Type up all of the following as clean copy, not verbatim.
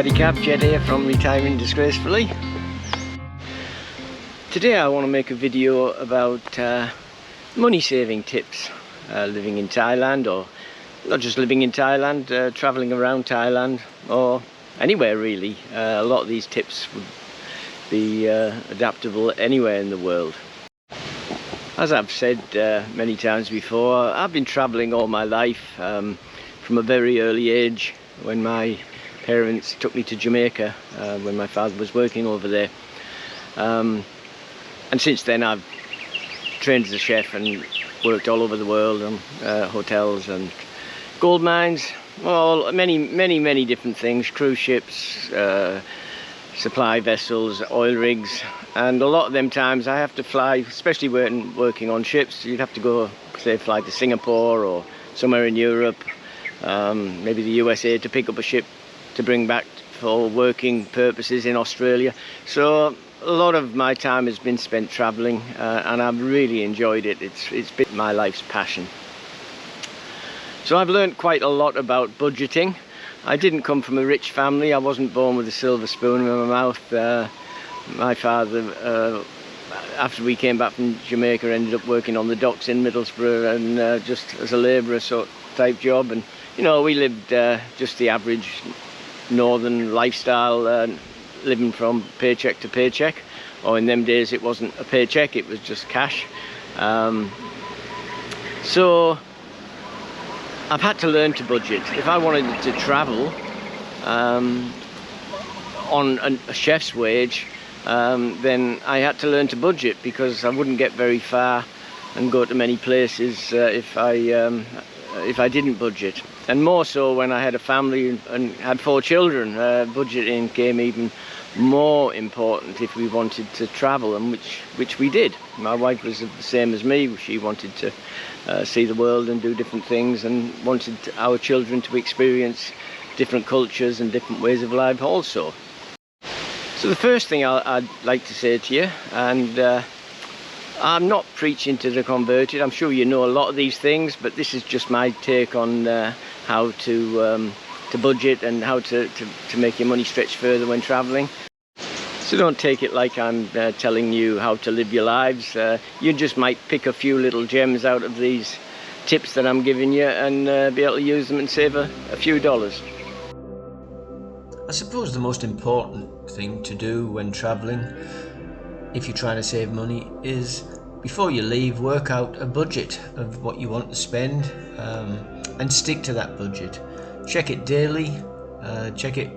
Tidy Cap, Jed here from Retiring Disgracefully. Today I want to make a video about money saving tips living in Thailand, or not just living in Thailand, travelling around Thailand or anywhere really. A lot of these tips would be adaptable anywhere in the world. As I've said many times before, I've been travelling all my life from a very early age, when my parents took me to Jamaica when my father was working over there, and since then I've trained as a chef and worked all over the world on hotels and gold mines, well, many different things, cruise ships, supply vessels, oil rigs, and a lot of them times I have to fly, especially when working on ships. You'd have to go, say, fly to Singapore or somewhere in Europe, maybe the USA, to pick up a ship to bring back for working purposes in Australia. So a lot of my time has been spent travelling, and I've really enjoyed it. It's been my life's passion. So I've learned quite a lot about budgeting. I didn't come from a rich family. I wasn't born with a silver spoon in my mouth. My father, after we came back from Jamaica, ended up working on the docks in Middlesbrough, and just as a labourer sort of type job. And you know, we lived just the average northern lifestyle, living from paycheck to paycheck, or in them days it wasn't a paycheck, it was just cash. So I've had to learn to budget. If I wanted to travel on a chef's wage, then I had to learn to budget, because I wouldn't get very far and go to many places if I didn't budget. And more so when I had a family and had 4 children. Budgeting became even more important if we wanted to travel, and which we did. My wife was the same as me. She wanted to see the world and do different things, and wanted our children to experience different cultures and different ways of life also. So the first thing I'd like to say to you, and I'm not preaching to the converted, I'm sure you know a lot of these things, but this is just my take on how to budget and how to make your money stretch further when travelling. So don't take it like I'm telling you how to live your lives. You just might pick a few little gems out of these tips that I'm giving you, and be able to use them and save a few dollars. I suppose the most important thing to do when travelling, if you're trying to save money, is before you leave, work out a budget of what you want to spend, and stick to that budget. Check it daily, check it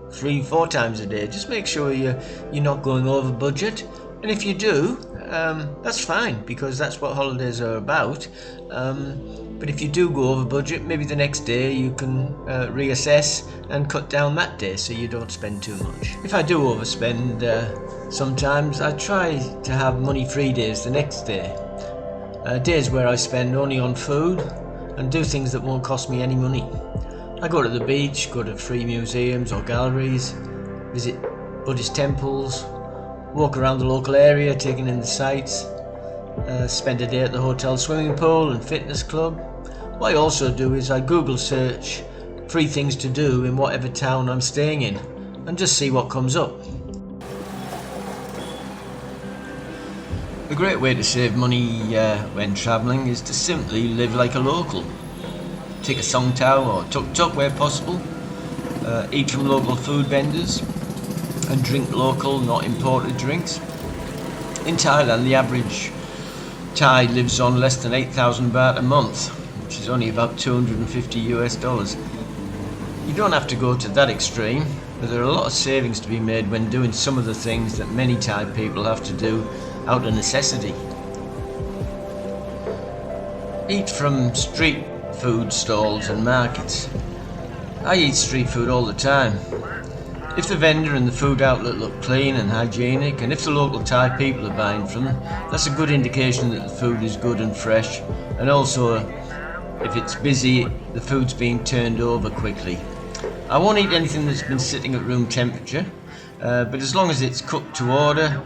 3-4 times a day. Just make sure you're not going over budget, and if you do, that's fine, because that's what holidays are about. But if you do go over budget, maybe the next day you can reassess and cut down that day so you don't spend too much. If I do overspend, sometimes I try to have money-free days the next day. Days where I spend only on food and do things that won't cost me any money. I go to the beach, go to free museums or galleries, visit Buddhist temples, walk around the local area taking in the sights, spend a day at the hotel swimming pool and fitness club. What I also do is I Google search free things to do in whatever town I'm staying in, and just see what comes up. A great way to save money when travelling is to simply live like a local. Take a song tau or tuk-tuk where possible, eat from local food vendors, and drink local, not imported drinks. In Thailand, the average Thai lives on less than 8,000 baht a month, which is only about $250 US. You don't have to go to that extreme, but there are a lot of savings to be made when doing some of the things that many Thai people have to do out of necessity. Eat from street food stalls and markets. I eat street food all the time. If the vendor and the food outlet look clean and hygienic, and if the local Thai people are buying from them, that's a good indication that the food is good and fresh, and also if it's busy, the food's being turned over quickly. I won't eat anything that's been sitting at room temperature, but as long as it's cooked to order,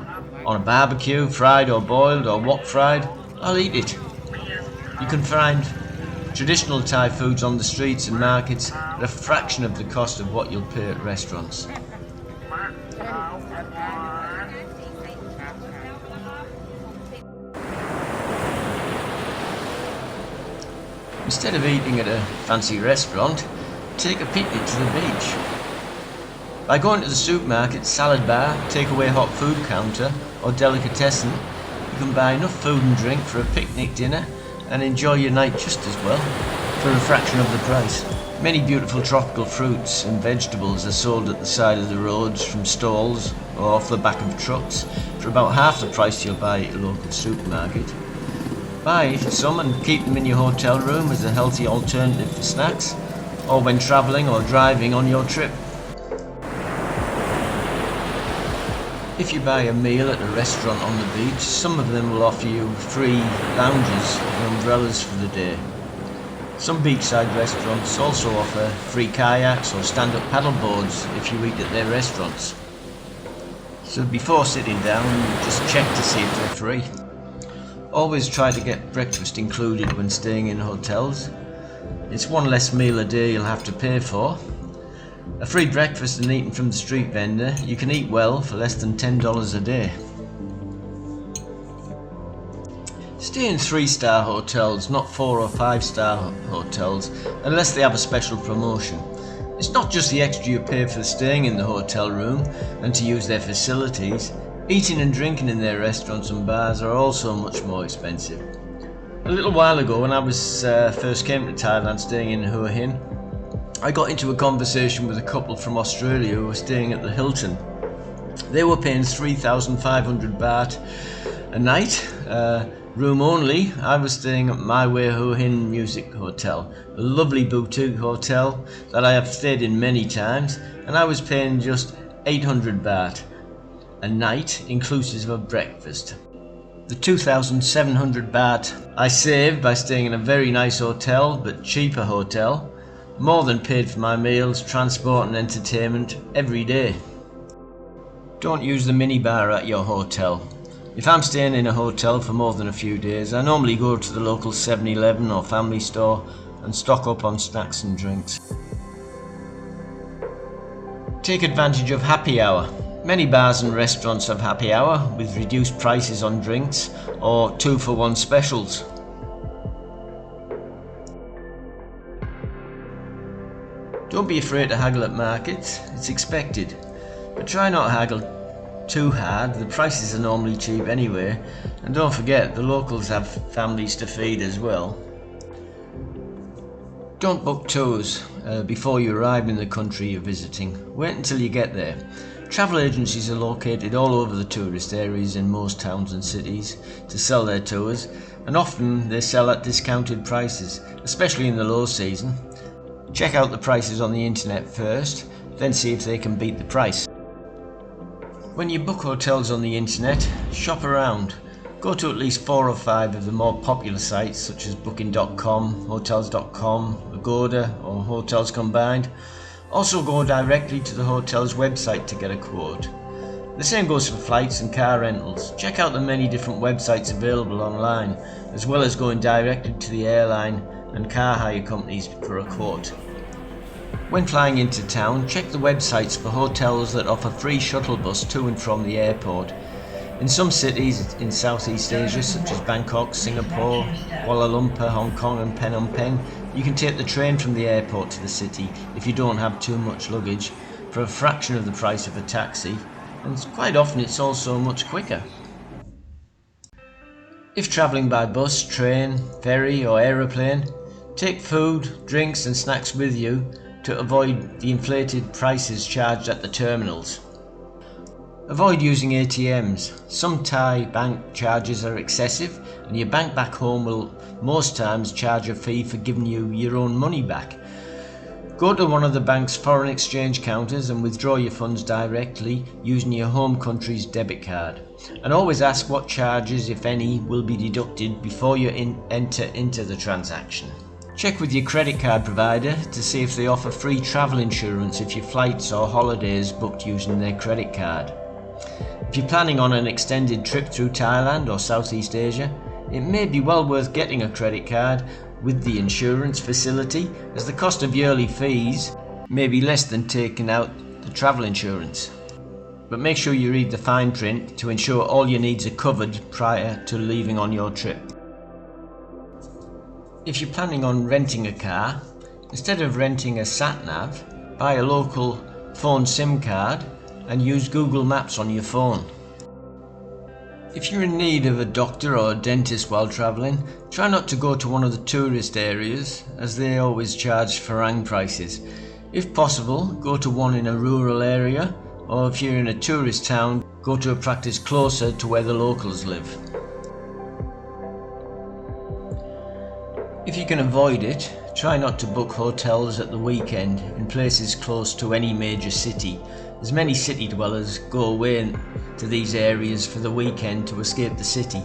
on a barbecue, fried or boiled or wok fried, I'll eat it. You can find Traditional Thai foods on the streets and markets at a fraction of the cost of what you'll pay at restaurants. Instead of eating at a fancy restaurant, take a picnic to the beach. By going to the supermarket, salad bar, takeaway hot food counter or delicatessen, you can buy enough food and drink for a picnic dinner and enjoy your night just as well, for a fraction of the price. Many beautiful tropical fruits and vegetables are sold at the side of the roads from stalls or off the back of trucks for about half the price you'll buy at a local supermarket. Buy some and keep them in your hotel room as a healthy alternative for snacks, or when travelling or driving on your trip. If you buy a meal at a restaurant on the beach, some of them will offer you free lounges and umbrellas for the day. Some beachside restaurants also offer free kayaks or stand-up paddle boards if you eat at their restaurants. So before sitting down, just check to see if they're free. Always try to get breakfast included when staying in hotels. It's one less meal a day you'll have to pay for. A free breakfast and eating from the street vendor, you can eat well for less than $10 a day. Stay in 3-star hotels, not 4 or 5-star hotels, unless they have a special promotion. It's not just the extra you pay for staying in the hotel room and to use their facilities. Eating and drinking in their restaurants and bars are also much more expensive. A little while ago, when I first came to Thailand staying in Hua Hin, I got into a conversation with a couple from Australia who were staying at the Hilton. They were paying 3,500 baht a night, room only. I was staying at My Way Hua Hin Music Hotel, a lovely boutique hotel that I have stayed in many times, and I was paying just 800 baht a night, inclusive of breakfast. The 2,700 baht I saved by staying in a very nice hotel, but cheaper hotel, more than paid for my meals, transport and entertainment every day. Don't use the minibar at your hotel. If I'm staying in a hotel for more than a few days, I normally go to the local 7-Eleven or family store and stock up on snacks and drinks. Take advantage of happy hour. Many bars and restaurants have happy hour with reduced prices on drinks or 2-for-1 specials. Don't be afraid to haggle at markets, it's expected, but try not to haggle too hard. The prices are normally cheap anyway, and don't forget the locals have families to feed as well. Don't book tours before you arrive in the country you're visiting. Wait until you get there. Travel agencies are located all over the tourist areas in most towns and cities to sell their tours, and often they sell at discounted prices, especially in the low season. Check out the prices on the internet first, then see if they can beat the price. When you book hotels on the internet, shop around. Go to at least 4 or 5 of the more popular sites such as booking.com, hotels.com, Agoda or Hotels Combined. Also go directly to the hotel's website to get a quote. The same goes for flights and car rentals. Check out the many different websites available online, as well as going directly to the airline and car hire companies for a quote. When flying into town, check the websites for hotels that offer free shuttle bus to and from the airport. In some cities in Southeast Asia, such as Bangkok, Singapore, Kuala Lumpur, Hong Kong and Phnom Penh, you can take the train from the airport to the city if you don't have too much luggage for a fraction of the price of a taxi, and quite often it's also much quicker. If travelling by bus, train, ferry or aeroplane, take food, drinks and snacks with you to avoid the inflated prices charged at the terminals. Avoid using ATMs. Some Thai bank charges are excessive, and your bank back home will most times charge a fee for giving you your own money back. Go to one of the bank's foreign exchange counters and withdraw your funds directly using your home country's debit card. And always ask what charges, if any, will be deducted before you enter into the transaction. Check with your credit card provider to see if they offer free travel insurance if your flights or holidays booked using their credit card. If you're planning on an extended trip through Thailand or Southeast Asia, it may be well worth getting a credit card with the insurance facility, as the cost of yearly fees may be less than taking out the travel insurance. But make sure you read the fine print to ensure all your needs are covered prior to leaving on your trip. If you're planning on renting a car, instead of renting a sat-nav, buy a local phone SIM card and use Google Maps on your phone. If you're in need of a doctor or a dentist while travelling, try not to go to one of the tourist areas, as they always charge farang prices. If possible, go to one in a rural area, or if you're in a tourist town, go to a practice closer to where the locals live. If you can avoid it, try not to book hotels at the weekend in places close to any major city, as many city dwellers go away to these areas for the weekend to escape the city.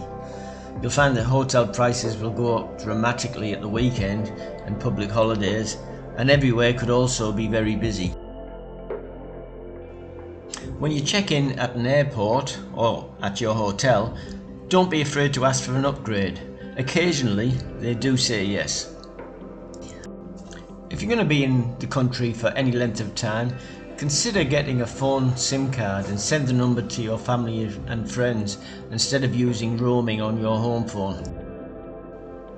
You'll find that hotel prices will go up dramatically at the weekend and public holidays, and everywhere could also be very busy. When you check in at an airport or at your hotel, don't be afraid to ask for an upgrade. Occasionally, they do say yes. If you're going to be in the country for any length of time, consider getting a phone SIM card and send the number to your family and friends instead of using roaming on your home phone.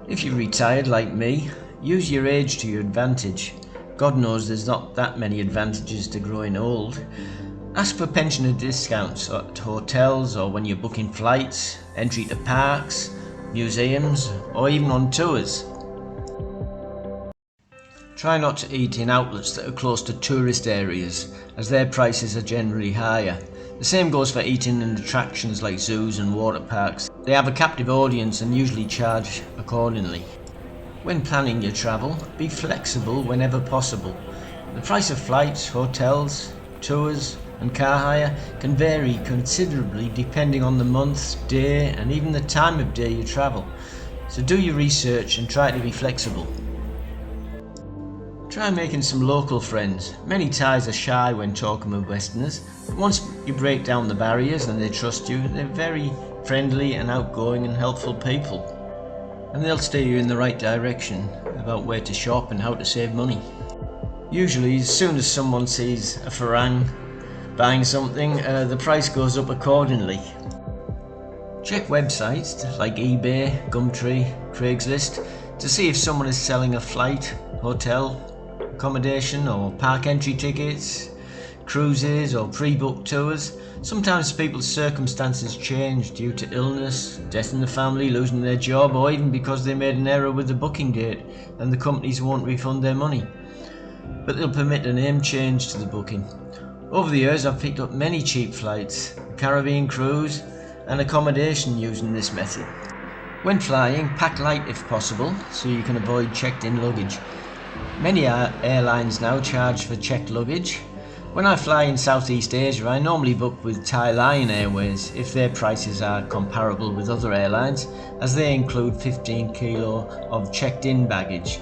If you're retired like me, use your age to your advantage. God knows there's not that many advantages to growing old. Ask for pensioner discounts at hotels or when you're booking flights, entry to parks, museums, or even on tours. Try not to eat in outlets that are close to tourist areas, as their prices are generally higher. The same goes for eating in attractions like zoos and water parks. They have a captive audience and usually charge accordingly. When planning your travel, be flexible whenever possible. The price of flights, hotels, tours and car hire can vary considerably depending on the month, day and even the time of day you travel. So do your research and try to be flexible. Try making some local friends. Many Thais are shy when talking with Westerners, but once you break down the barriers and they trust you, they're very friendly and outgoing and helpful people. And they'll steer you in the right direction about where to shop and how to save money. Usually, as soon as someone sees a farang buying something, the price goes up accordingly. Check websites like eBay, Gumtree, Craigslist to see if someone is selling a flight, hotel, accommodation or park entry tickets, cruises or pre-booked tours. Sometimes people's circumstances change due to illness, death in the family, losing their job, or even because they made an error with the booking date and the companies won't refund their money. But they'll permit a name change to the booking. Over the years I've picked up many cheap flights, a Caribbean cruise and accommodation using this method. When flying, pack light if possible so you can avoid checked-in luggage. Many airlines now charge for checked luggage. When I fly in Southeast Asia, I normally book with Thailand Airways if their prices are comparable with other airlines, as they include 15 kilo of checked-in baggage,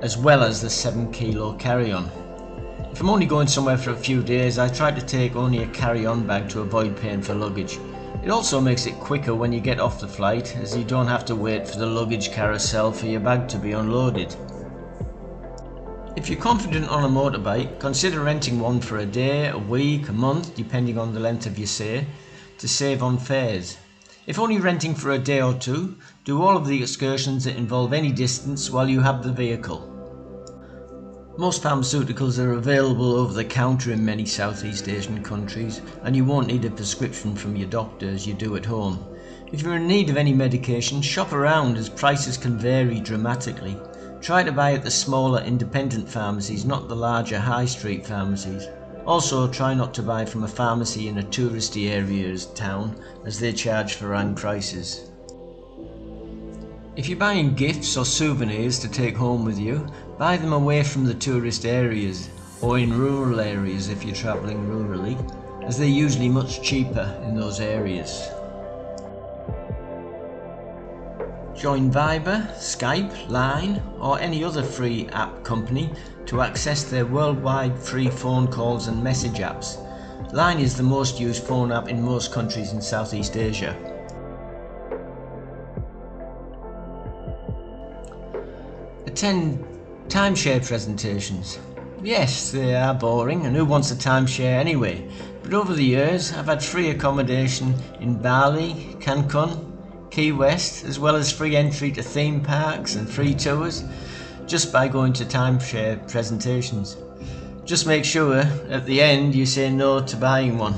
as well as the 7 kilo carry-on. If I'm only going somewhere for a few days, I try to take only a carry-on bag to avoid paying for luggage. It also makes it quicker when you get off the flight, as you don't have to wait for the luggage carousel for your bag to be unloaded. If you're confident on a motorbike, consider renting one for a day, a week, a month, depending on the length of your stay, to save on fares. If only renting for a day or two, do all of the excursions that involve any distance while you have the vehicle. Most pharmaceuticals are available over the counter in many Southeast Asian countries, and you won't need a prescription from your doctor as you do at home. If you're in need of any medication, shop around as prices can vary dramatically. Try to buy at the smaller independent pharmacies, not the larger high street pharmacies. Also, try not to buy from a pharmacy in a touristy area town, as they charge farang prices. If you're buying gifts or souvenirs to take home with you, buy them away from the tourist areas, or in rural areas if you're travelling rurally, as they're usually much cheaper in those areas. Join Viber, Skype, Line or any other free app company to access their worldwide free phone calls and message apps. Line is the most used phone app in most countries in Southeast Asia. attend timeshare presentations. Yes, they are boring, and who wants a timeshare anyway? But over the years, I've had free accommodation in Bali, Cancun, Key West, as well as free entry to theme parks and free tours, just by going to timeshare presentations. Just make sure at the end you say no to buying one.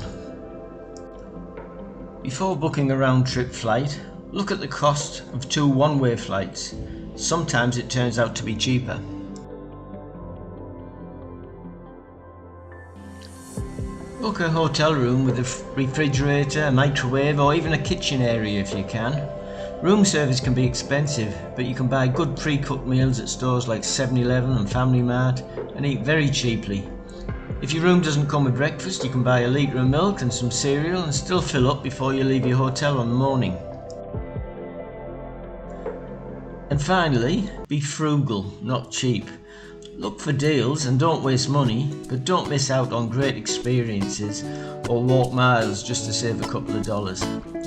Before booking a round-trip flight, look at the cost of 2 one-way flights. Sometimes it turns out to be cheaper. Book a hotel room with a refrigerator, a microwave, or even a kitchen area if you can. Room service can be expensive, but you can buy good pre-cooked meals at stores like 7-Eleven and Family Mart and eat very cheaply. If your room doesn't come with breakfast, you can buy a litre of milk and some cereal and still fill up before you leave your hotel on the morning. And finally, be frugal, not cheap. Look for deals and don't waste money, but don't miss out on great experiences or walk miles just to save a couple of dollars.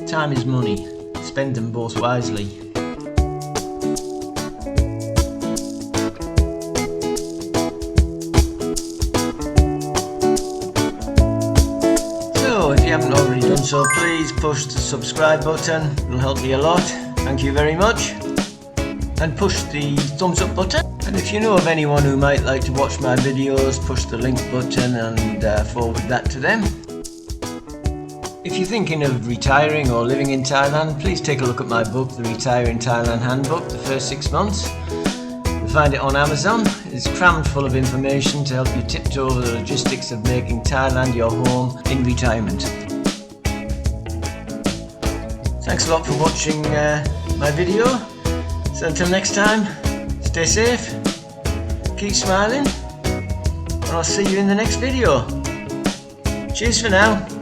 Time is money. Spend them both wisely. So, if you haven't already done so, please push the subscribe button. It'll help me a lot. Thank you very much. And push the thumbs up button. And if you know of anyone who might like to watch my videos, push the link button and forward that to them. If you're thinking of retiring or living in Thailand, please take a look at my book, The Retiring Thailand Handbook, the first 6 months. You'll find it on Amazon. It's crammed full of information to help you tiptoe over the logistics of making Thailand your home in retirement. Thanks a lot for watching my video. So until next time, stay safe, keep smiling, and I'll see you in the next video. Cheers for now.